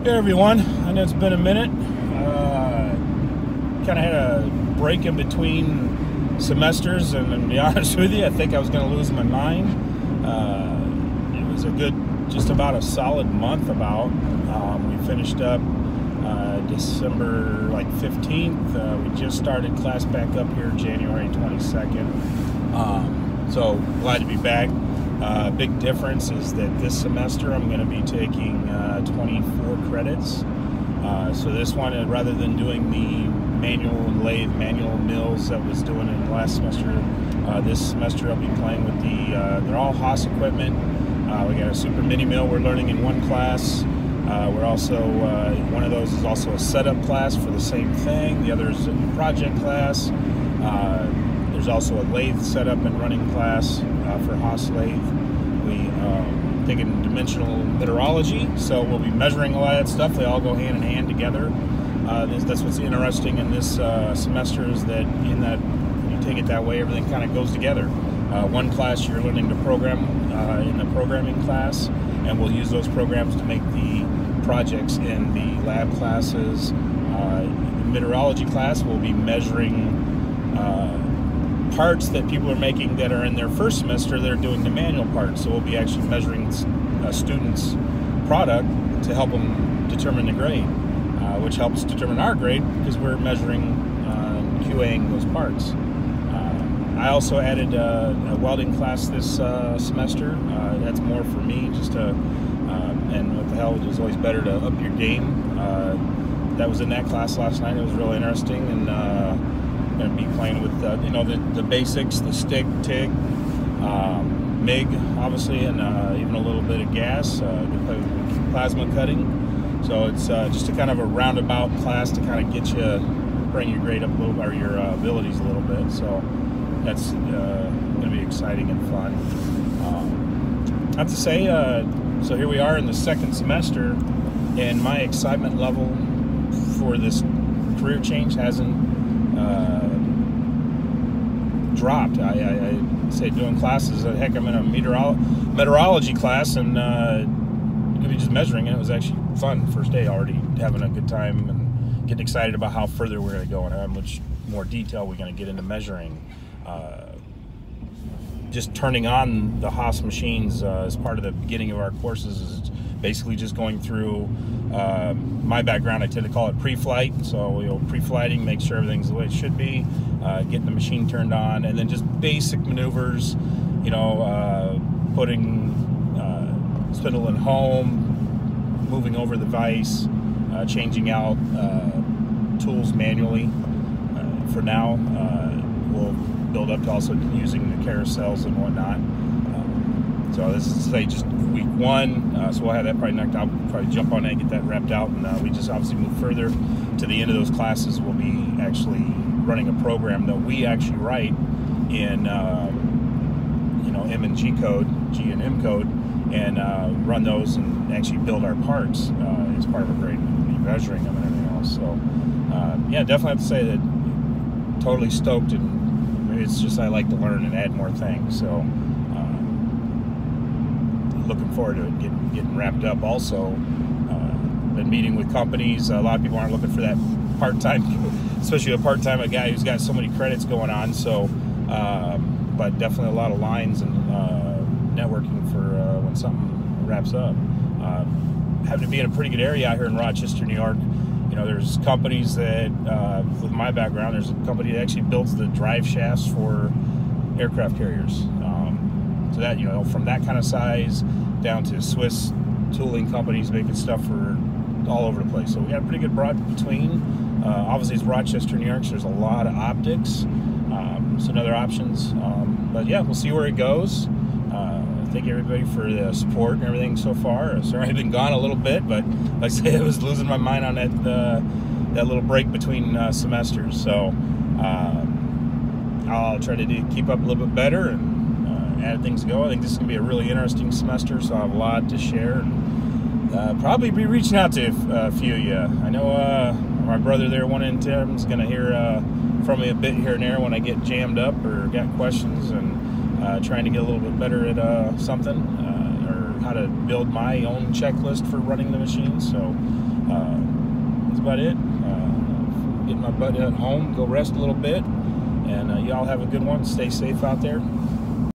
Hey everyone, I know it's been a minute. Kind of had a break in between semesters, and to be honest with you, I think I was going to lose my mind. It was a good, just about a solid month about. We finished up December 15th. We just started class back up here January 22nd. So glad to be back. Big difference is that this semester I'm going to be taking 24 credits. So this one, rather than doing the manual mills I was doing in the last semester, this semester I'll be playing with they're all Haas equipment. We got a super mini mill we're learning in one class. We're also, one of those is also a setup class for the same thing. The other is a project class. There's also a lathe setup and running class for Haas lathe. We taking dimensional meteorology, so we'll be measuring a lot of that stuff. They all go hand in hand together. That's what's interesting in this semester, is that when you take it that way, everything kind of goes together. One class you're learning to program in the programming class, and we'll use those programs to make the projects in the lab classes. The meteorology class will be measuring parts that people are making that are in their first semester. They're doing the manual parts, so we'll be actually measuring a student's product to help them determine the grade, which helps determine our grade because we're measuring QAing those parts. I also added a welding class this semester. That's more for me, just to, and what the hell, it's always better to up your game. That was in that class last night. It was really interesting, and going to be playing with the basics, the stick, TIG, MIG, obviously, and even a little bit of gas. Going to play with plasma cutting. So it's just a kind of a roundabout class to kind of get you, bring your grade up a little, or your abilities a little bit. So that's going to be exciting and fun. I have to say, so here we are in the second semester, and my excitement level for this career change hasn't dropped. I say doing classes, heck, I'm in a meteorology class, and going to be just measuring, and it was actually fun. First day already, having a good time and getting excited about how further we're going to go and how much more detail we're going to get into measuring. Just turning on the Haas machines as part of the beginning of our courses is basically just going through my background. I tend to call it pre-flight, so pre-flighting, make sure everything's the way it should be, getting the machine turned on, and then just basic maneuvers, putting spindle in home, moving over the vise, changing out tools manually. For now, we'll build up to also using the carousels and whatnot. So this is, say, just week one, so we'll have that probably knocked out. We'll probably jump on that and get that wrapped out, and we just obviously move further to the end of those classes. We'll be actually running a program that we actually write in M and G code, G and M code, and run those and actually build our parts as part of a grade, measuring them and everything else. So yeah, definitely have to say that totally stoked, and it's just I like to learn and add more things. So looking forward to it getting wrapped up. Also, been meeting with companies. A lot of people aren't looking for that part-time, especially a part-time, a guy who's got so many credits going on. So, but definitely a lot of lines and networking for when something wraps up. Having to be in a pretty good area out here in Rochester, New York. There's companies that, with my background, there's a company that actually builds the drive shafts for aircraft carriers. So that, from that kind of size down to Swiss tooling companies making stuff for all over the place. So we got a pretty good broad between. Obviously, it's Rochester, New York, so there's a lot of optics. Some other options. But yeah, we'll see where it goes. Thank everybody for the support and everything so far. Sorry I've been gone a little bit, but like I say, I was losing my mind on that little break between semesters. So I'll try to keep up a little bit better and add things to go. I think this is going to be a really interesting semester, so I have a lot to share. And, probably be reaching out to a few of you. I know my brother there, one in Tim, is going to hear from me a bit here and there when I get jammed up or got questions, and trying to get a little bit better at something, or how to build my own checklist for running the machine. So That's about it. Getting my butt at home, go rest a little bit, and y'all have a good one. Stay safe out there.